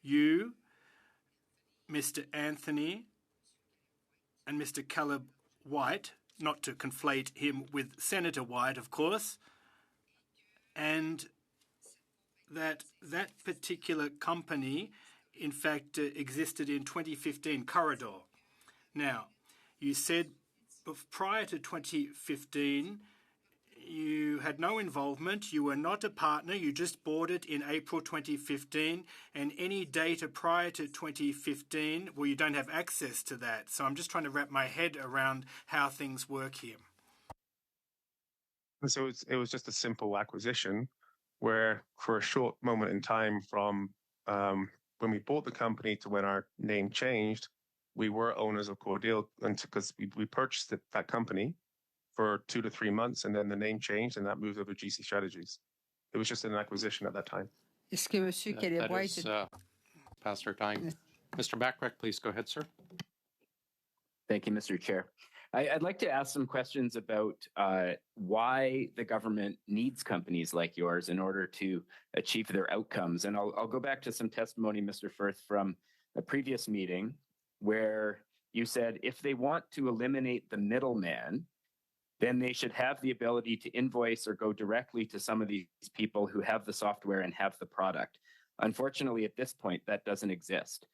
you, Mr. Anthony, and Mr. Caleb White, not to conflate him with Senator White, of course, and that particular company, in fact, existed in 2015, Corridor. Now, you said prior to 2015, you had no involvement, you were not a partner, you just bought it in April 2015, and any data prior to 2015, well, you don't have access to that. So I'm just trying to wrap my head around how things work here. So it was just a simple acquisition where for a short moment in time from when we bought the company to when our name changed, we were owners of Cordial because we purchased that company for 2 to 3 months, and then the name changed, and that moved over to GC Strategies. It was just an acquisition at that time. Est-ce que Monsieur Caleb White... past our time. Mr. Backrack, please go ahead, sir. Thank you, Mr. Chair. I'd like to ask some questions about why the government needs companies like yours in order to achieve their outcomes. And I'll go back to some testimony, Mr. Firth, from a previous meeting where you said if they want to eliminate the middleman, then they should have the ability to invoice or go directly to some of these people who have the software and have the product. Unfortunately, at this point, that doesn't exist.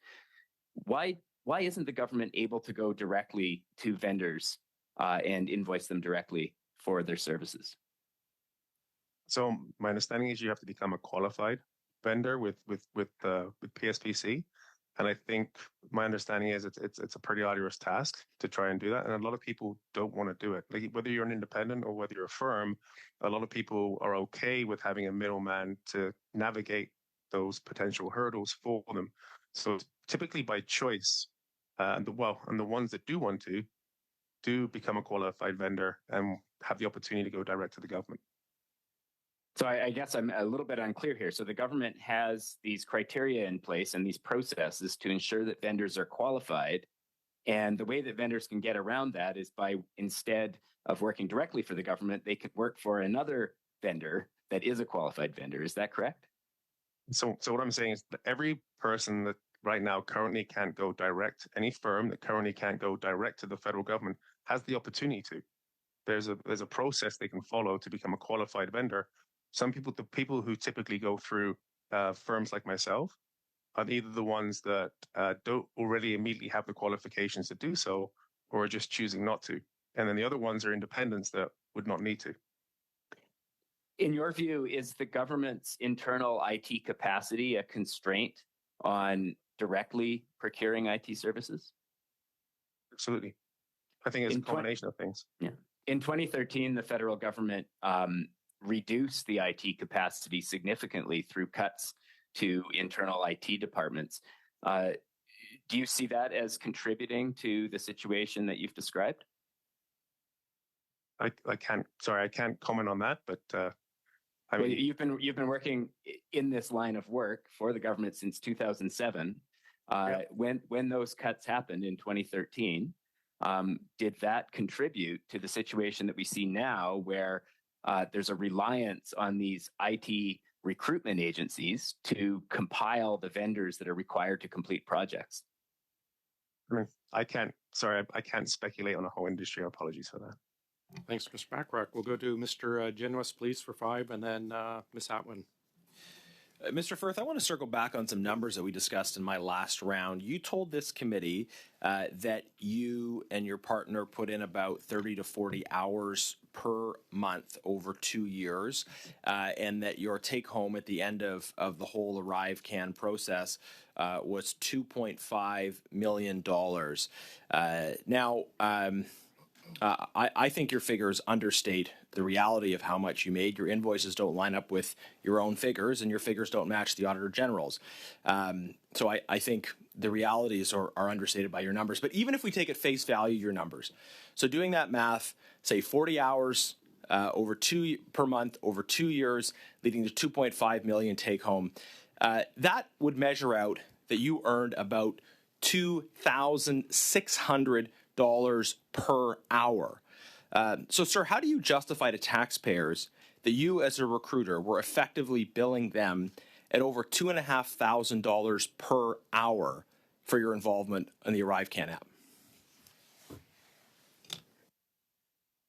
Why isn't the government able to go directly to vendors and invoice them directly for their services? So my understanding is you have to become a qualified vendor with PSPC. And I think my understanding is it's a pretty arduous task to try and do that. And a lot of people don't want to do it. Like whether you're an independent or whether you're a firm, a lot of people are okay with having a middleman to navigate those potential hurdles for them. So typically by choice, and the ones that do want to do become a qualified vendor and have the opportunity to go direct to the government. So I guess I'm a little bit unclear here. So the government has these criteria in place and these processes to ensure that vendors are qualified. And the way that vendors can get around that is by, instead of working directly for the government, they could work for another vendor that is a qualified vendor. Is that correct? So what I'm saying is that every person that right now currently can't go direct, any firm that currently can't go direct to the federal government has the opportunity to. There's a process they can follow to become a qualified vendor. The people who typically go through firms like myself are either the ones that don't already immediately have the qualifications to do so, or are just choosing not to. And then the other ones are independents that would not need to. In your view, is the government's internal IT capacity a constraint on directly procuring IT services? Absolutely. I think it's a combination of things. Yeah. In 2013, the federal government reduced the IT capacity significantly through cuts to internal IT departments. Do you see that as contributing to the situation that you've described? I can't comment on that, but I mean, you've been working in this line of work for the government since 2007. Yeah. When those cuts happened in 2013, did that contribute to the situation that we see now, where there's a reliance on these IT recruitment agencies to compile the vendors that are required to complete projects? I mean, I can't speculate on a whole industry. Apologies for that. Thanks, Mr. Backrack. We'll go to Mr. Genuis, please, for 5, and then Ms. Atwin. Mr. Firth, I want to circle back on some numbers that we discussed in my last round. You told this committee that you and your partner put in about 30 to 40 hours per month over 2 years, and that your take home at the end of the whole ArriveCAN process was $2.5 million. Now, I think your figures understate the reality of how much you made. Your invoices don't line up with your own figures, and your figures don't match the Auditor General's. So I think the realities are understated by your numbers. But even if we take at face value your numbers, so doing that math, say 40 hours per month over 2 years, leading to 2.5 million take home, that would measure out that you earned about $2,600 per hour. So, sir, how do you justify to taxpayers that you as a recruiter were effectively billing them at over $2,500 per hour for your involvement in the ArriveCAN app.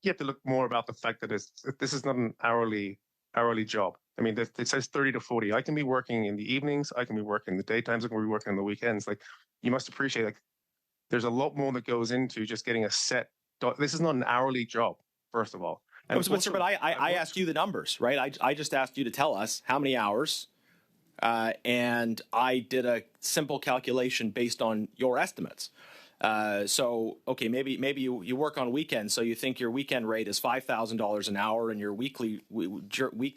You have to look more about the fact that this is not an hourly job. I mean, it says 30 to 40. I can be working in the evenings. I can be working in the daytimes. I can be working on the weekends. Like, you must appreciate, like, there's a lot more that goes into just getting a set. This is not an hourly job, first of all. And But I asked you the numbers, right? I just asked you to tell us how many hours, and I did a simple calculation based on your estimates. So, okay, maybe you work on weekends, so you think your weekend rate is $5,000 an hour and your week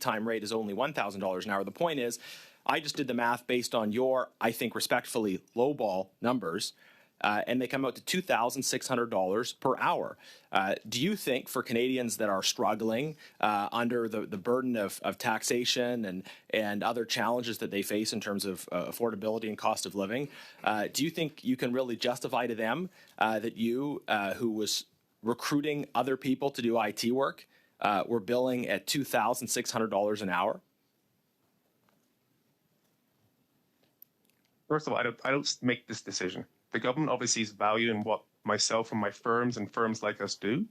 time rate is only $1,000 an hour. The point is, I just did the math based on your, I think, respectfully lowball numbers, and they come out to $2,600 per hour. Do you think for Canadians that are struggling under the burden of taxation and other challenges that they face in terms of affordability and cost of living, do you think you can really justify to them that you, who was recruiting other people to do IT work, were billing at $2,600 an hour? First of all, I don't make this decision. The government obviously sees value in what myself and my firms and firms like us do.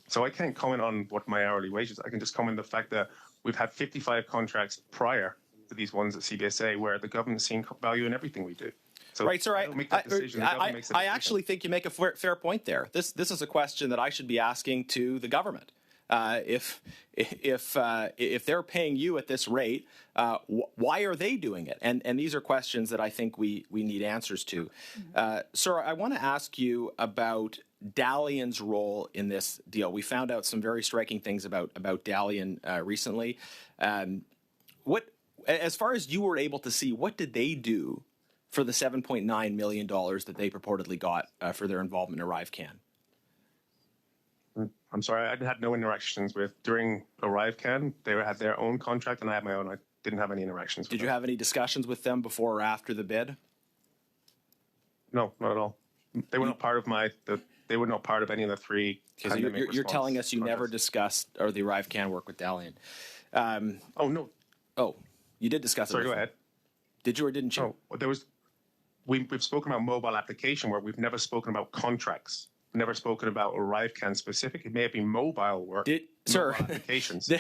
So I can't comment on what my hourly wage is. I can just comment on the fact that we've had 55 contracts prior to these ones at CBSA where the government's seen value in everything we do. So right, sir. I actually think you make a fair point there. This is a question that I should be asking to the government. If they're paying you at this rate, why are they doing it? And these are questions that I think we need answers to. Sir, I want to ask you about Dalian's role in this deal. We found out some very striking things about Dalian recently. As far as you were able to see, what did they do for the $7.9 million that they purportedly got for their involvement in ArriveCAN? I'm sorry, I had no interactions during ArriveCAN. They had their own contract and I had my own. I didn't have any interactions with them. Did you have any discussions with them before or after the bid? No, not at all. They were not part of they were not part of any of the three. So you're telling us you never discussed or the ArriveCAN work with Dalian. Oh, no. Oh, you did discuss it. Sorry, go ahead. Did you or didn't you? No, we've spoken about mobile application work. We've never spoken about contracts. Never spoken about ArriveCAN specific. It may have been mobile work. Sir, applications.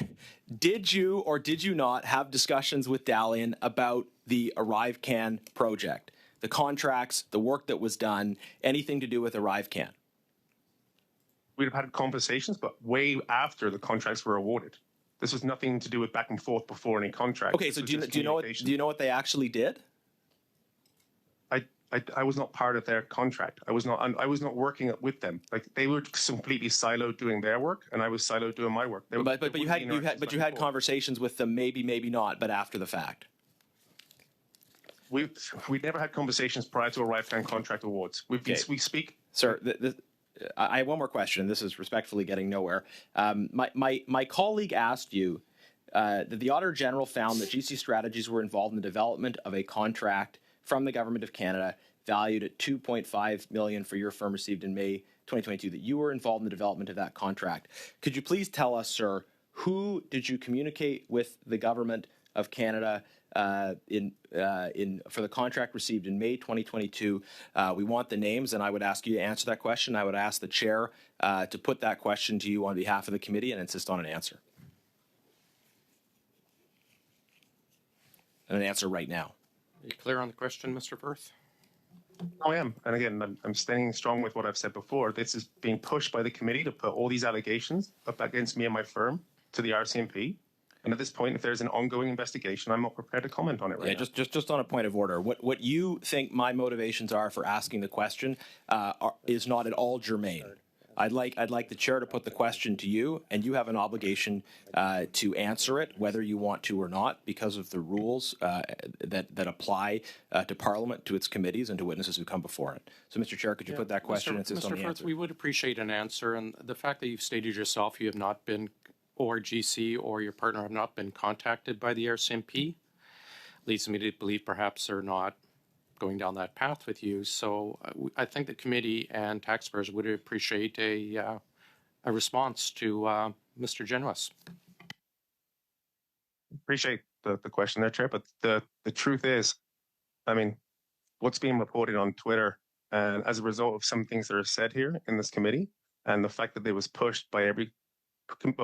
Did you or did you not have discussions with Dalian about the ArriveCAN project, the contracts, the work that was done, anything to do with ArriveCAN? We'd have had conversations, but way after the contracts were awarded. This was nothing to do with back and forth before any contract. Okay, so do you know what they actually did? I was not part of their contract. I was not working with them. Like, they were completely siloed doing their work, and I was siloed doing my work. But you had conversations with them, maybe not, but after the fact. We never had conversations prior to ArriveCAN contract awards. We speak. Sir, I have one more question. This is respectfully getting nowhere. My colleague asked you that the Auditor General found that GC Strategies were involved in the development of a contract from the Government of Canada valued at $2.5 million for your firm received in May 2022, that you were involved in the development of that contract. Could you please tell us, sir, who did you communicate with the Government of Canada for the contract received in May 2022? We want the names, and I would ask you to answer that question. I would ask the chair to put that question to you on behalf of the committee and insist on an answer. And an answer right now. Are you clear on the question, Mr. Firth? I am. And again, I'm standing strong with what I've said before. This is being pushed by the committee to put all these allegations up against me and my firm to the RCMP. And at this point, if there's an ongoing investigation, I'm not prepared to comment on it right now. Just on a point of order, what you think my motivations are for asking the question is not at all germane. I'd like the chair to put the question to you, and you have an obligation to answer it, whether you want to or not, because of the rules that apply to Parliament, to its committees, and to witnesses who come before it. So, Mr. Chair, could you put that question and insist on the answer? We would appreciate an answer, and the fact that you've stated yourself you have not been, or GC or your partner have not been contacted by the RCMP leads me to believe perhaps they're not going down that path with you. So I think the committee and taxpayers would appreciate a response to Mr. Genuis. Appreciate the question there, Chair. But the truth is, I mean, what's being reported on Twitter, and as a result of some things that are said here in this committee, and the fact that it was pushed by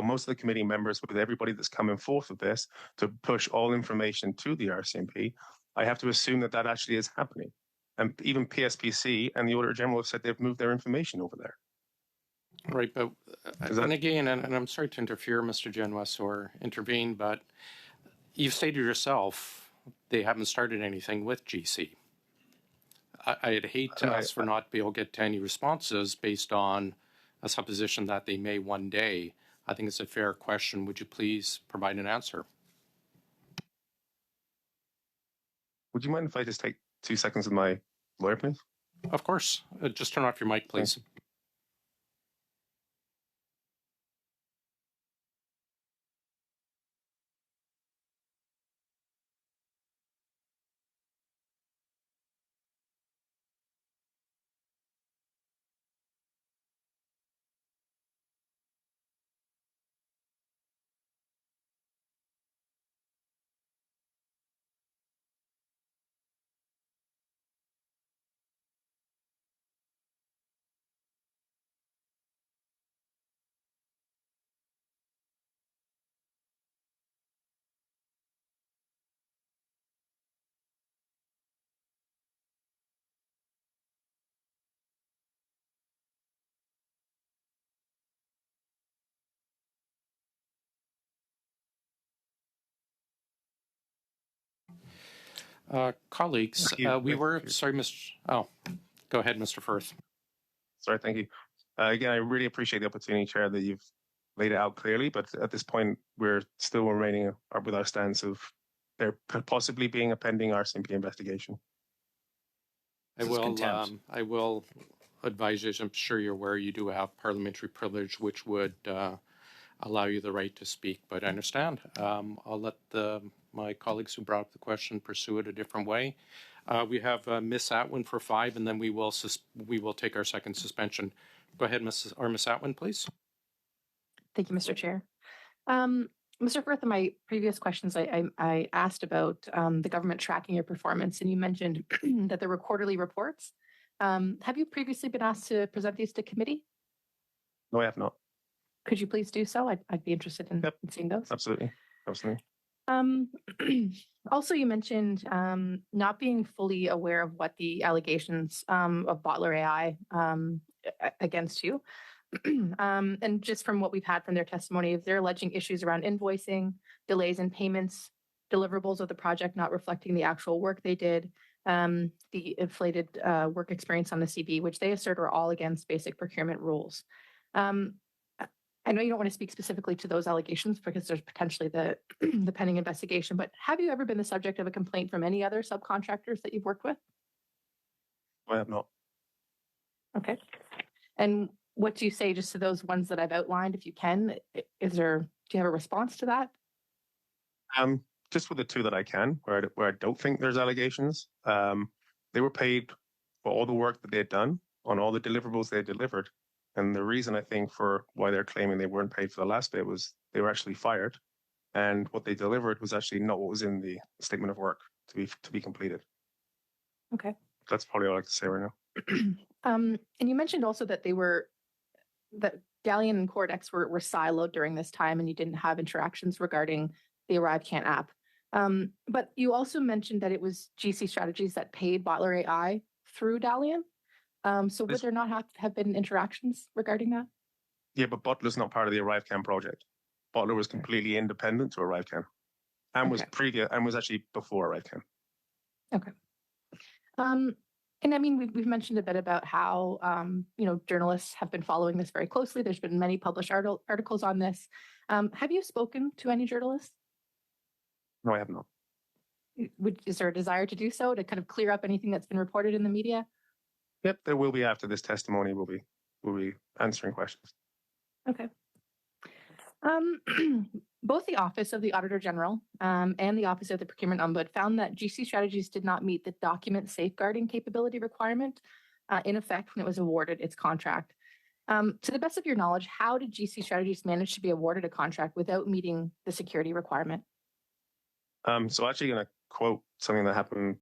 most of the committee members, with everybody that's coming forth with this, to push all information to the RCMP, I have to assume that that actually is happening. And even PSPC and the Auditor General have said they've moved their information over there. Right, but and again, and I'm sorry to interfere, Mr. Genwes, or intervene, but you've stated yourself they haven't started anything with GC. I'd hate to ask for not be able to get any responses based on a supposition that they may one day. I think it's a fair question. Would you please provide an answer? Would you mind if I just take 2 seconds with my lawyer, please? Of course. Just turn off your mic, please. Thanks. Colleagues, we were, sorry, Mr. Oh, go ahead, Mr. Firth. Sorry, thank you. Again, I really appreciate the opportunity, Chair, that you've laid it out clearly, but at this point, we're still remaining with our stance of there possibly being a pending RCMP investigation. I will advise you, as I'm sure you're aware, you do have parliamentary privilege, which would allow you the right to speak, but I understand. I'll let my colleagues who brought up the question pursue it a different way. We have Miss Atwin for 5, and then we will take our second suspension. Go ahead, Miss Atwin, please. Thank you, Mr. Chair. Mr. Firth, in my previous questions, I asked about the government tracking your performance, and you mentioned that there were quarterly reports. Have you previously been asked to present these to committee? No, I have not. Could you please do so? I'd be interested in seeing those. Absolutely. Absolutely. Also, you mentioned not being fully aware of what the allegations of Bottler AI against you. And just from what we've had from their testimony, if they're alleging issues around invoicing, delays in payments, deliverables of the project not reflecting the actual work they did, the inflated work experience on the CB, which they assert are all against basic procurement rules. I know you don't want to speak specifically to those allegations because there's potentially the pending investigation, but have you ever been the subject of a complaint from any other subcontractors that you've worked with? I have not. Okay. And what do you say just to those ones that I've outlined, if you can? Do you have a response to that? Just with the 2 that I can, where I don't think there's allegations. They were paid for all the work that they had done on all the deliverables they delivered. And the reason I think for why they're claiming they weren't paid for the last bit was they were actually fired, and what they delivered was actually not what was in the statement of work to be completed. Okay. That's probably all I can say right now. And you mentioned also that that Galleon and Cordex were siloed during this time, and you didn't have interactions regarding the ArriveCAN app. But you also mentioned that it was GC Strategies that paid Bottler AI through Galleon. So would there not have been interactions regarding that? Yeah, but Bottler's not part of the ArriveCAN project. Bottler was completely independent to ArriveCAN, and was actually before ArriveCAN. Okay. And I mean, we've mentioned a bit about how journalists have been following this very closely. There's been many published articles on this. Have you spoken to any journalists? No, I have not. Is there a desire to do so, to kind of clear up anything that's been reported in the media? Yep, there will be after this testimony. We'll be answering questions. Okay. Both the Office of the Auditor General and the Office of the Procurement Ombudsman found that GC Strategies did not meet the document safeguarding capability requirement in effect when it was awarded its contract. To the best of your knowledge, how did GC Strategies manage to be awarded a contract without meeting the security requirement? So actually going to quote something that happened